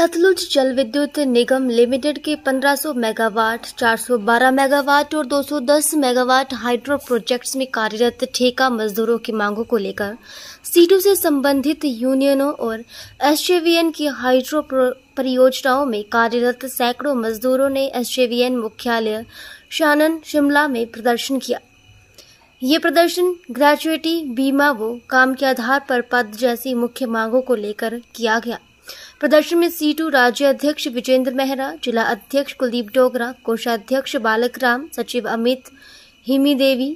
सतलुज जल विद्युत निगम लिमिटेड के 1500 मेगावाट, 412 मेगावाट और 210 मेगावाट हाइड्रो प्रोजेक्ट्स में कार्यरत ठेका मजदूरों की मांगों को लेकर सीटू से संबंधित यूनियनों और एसजेवीएन की हाइड्रो परियोजनाओं में कार्यरत सैकड़ों मजदूरों ने एसजेवीएन मुख्यालय शानन शिमला में प्रदर्शन किया। ये प्रदर्शन ग्रेजुएटी, बीमा व काम के आधार पर पद जैसी मुख्य मांगों को लेकर किया गया। प्रदर्शन में सीटू राज्य अध्यक्ष विजेंद्र मेहरा, जिला अध्यक्ष कुलदीप डोगरा, कोषाध्यक्ष बालक राम, सचिव अमित, हिमी देवी,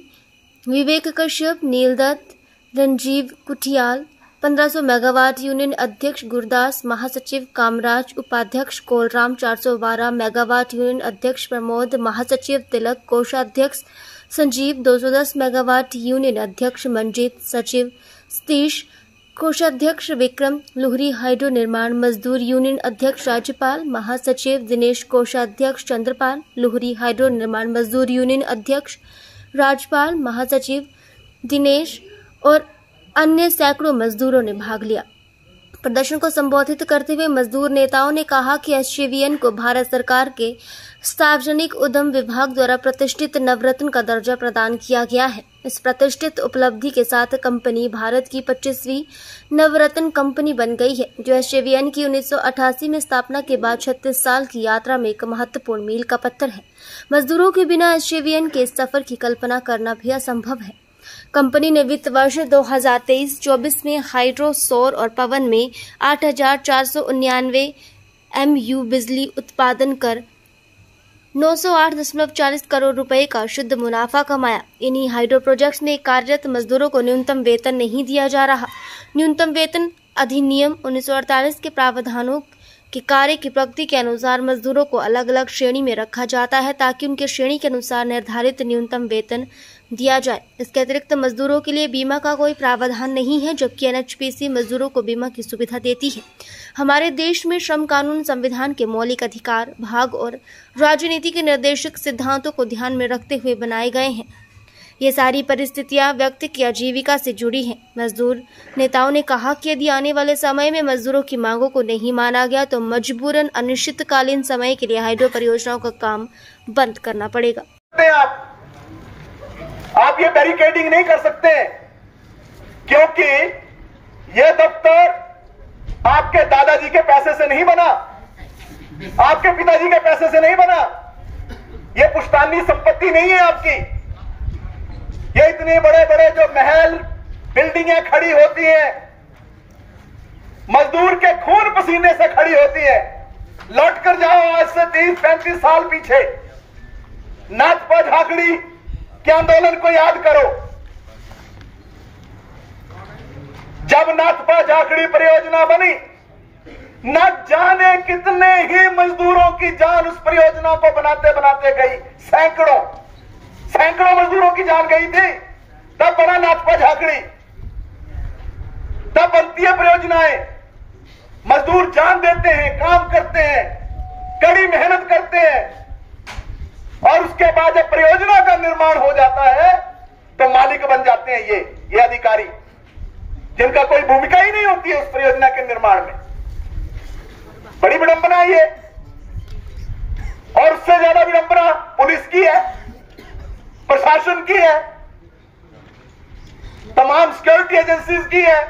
विवेक कश्यप, नील दत्त, रंजीव कुठियाल, 1500 मेगावाट यूनियन अध्यक्ष गुरदास, महासचिव कामराज, उपाध्यक्ष कोलराम, 412 मेगावाट यूनियन अध्यक्ष प्रमोद, महासचिव तिलक, कोषाध्यक्ष संजीव, 210 मेगावाट यूनियन अध्यक्ष मंजीत, सचिव सतीश, कोषाध्यक्ष विक्रम, लुहरी हाइड्रो निर्माण मजदूर यूनियन अध्यक्ष राज्यपाल, महासचिव दिनेश, कोषाध्यक्ष चंद्रपाल, लुहरी हाइड्रो निर्माण मजदूर यूनियन अध्यक्ष राज्यपाल, महासचिव दिनेश और अन्य सैकड़ों मजदूरों ने भाग लिया। प्रदर्शन को संबोधित करते हुए मजदूर नेताओं ने कहा कि एसजेवीएन को भारत सरकार के सार्वजनिक उद्यम विभाग द्वारा प्रतिष्ठित नवरत्न का दर्जा प्रदान किया गया है। इस प्रतिष्ठित उपलब्धि के साथ कंपनी भारत की 25वीं नवरत्न कंपनी बन गई है, जो एसजेवीएन की 1988 में स्थापना के बाद 36 साल की यात्रा में एक महत्वपूर्ण मील का पत्थर है। मजदूरों के बिना एसजेवीएन के इस सफर की कल्पना करना भी असंभव है। कंपनी ने वित्त वर्ष 2023-24 में हाइड्रो, सौर और पवन में 8,499 MU बिजली उत्पादन कर 908.40 करोड़ रुपए का शुद्ध मुनाफा कमाया। इन्हीं हाइड्रो प्रोजेक्ट्स में कार्यरत मजदूरों को न्यूनतम वेतन नहीं दिया जा रहा। न्यूनतम वेतन अधिनियम 1948 के प्रावधानों के कार्य की प्रगति के अनुसार मजदूरों को अलग अलग श्रेणी में रखा जाता है, ताकि उनके श्रेणी के अनुसार निर्धारित न्यूनतम वेतन दिया जाए। इसके अतिरिक्त मजदूरों के लिए बीमा का कोई प्रावधान नहीं है, जबकि एनएचपीसी मजदूरों को बीमा की सुविधा देती है। हमारे देश में श्रम कानून संविधान के मौलिक अधिकार भाग और राजनीति के निर्देशक सिद्धांतों को ध्यान में रखते हुए बनाए गए हैं। ये सारी परिस्थितियां व्यक्ति की आजीविका से जुड़ी हैं। मजदूर नेताओं ने कहा कि यदि आने वाले समय में मजदूरों की मांगों को नहीं माना गया तो मजबूरन अनिश्चितकालीन समय के लिए हाइड्रो परियोजनाओं का काम बंद करना पड़ेगा। आप ये बैरिकेडिंग नहीं कर सकते, क्योंकि ये दफ्तर आपके दादाजी के पैसे से नहीं बना, आपके पिताजी के पैसे से नहीं बना। ये पुश्तैनी संपत्ति नहीं है आपकी। ये इतने बड़े बड़े जो महल, बिल्डिंगें खड़ी होती हैं, मजदूर के खून पसीने से खड़ी होती है। लौट कर जाओ आज से 30-35 साल पीछे, नाथपा झाकड़ी के आंदोलन को याद करो। जब नाथपा झाकड़ी परियोजना बनी, न जाने कितने ही मजदूरों की जान उस परियोजना को बनाते बनाते गई। सैकड़ों मजदूरों की जान गई थी। तब बना नाथपा झाकड़ी, तब बनती है परियोजनाएं। मजदूर जान देते हैं, काम करते हैं, कड़ी मेहनत करते हैं, और उसके बाद जब परियोजना का निर्माण हो जाता है तो मालिक बन जाते हैं ये अधिकारी, जिनका कोई भूमिका ही नहीं होती है उस परियोजना के निर्माण में। बड़ी विडंबना है ये। और उससे ज्यादा विडंबना पुलिस की है, प्रशासन की है, तमाम सिक्योरिटी एजेंसीज की है,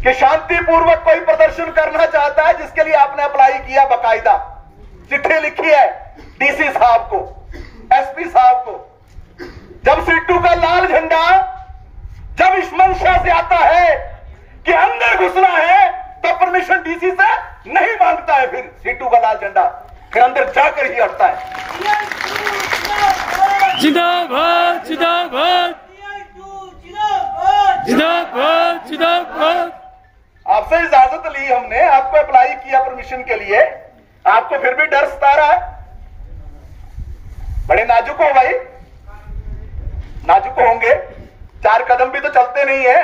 कि शांतिपूर्वक कोई प्रदर्शन करना चाहता है, जिसके लिए आपने अप्लाई किया, बाकायदा चिट्ठी लिखी है डीसी साहब को, एसपी साहब को। जब सीटू का लाल झंडा जब इस मंशा से आता है कि अंदर घुसना है, तो परमिशन डीसी से नहीं मांगता है। फिर सीटू का लाल झंडा फिर अंदर जाकर ही हटता है। जिंदाबाद जिंदाबाद जिंदाबाद जिंदाबाद। आपसे इजाजत ली हमने, आपको अप्लाई किया परमिशन के लिए, आपको फिर भी डर सता रहा है। बड़े नाजुक हो भाई, नाजुक होंगे, 4 कदम भी तो चलते नहीं है।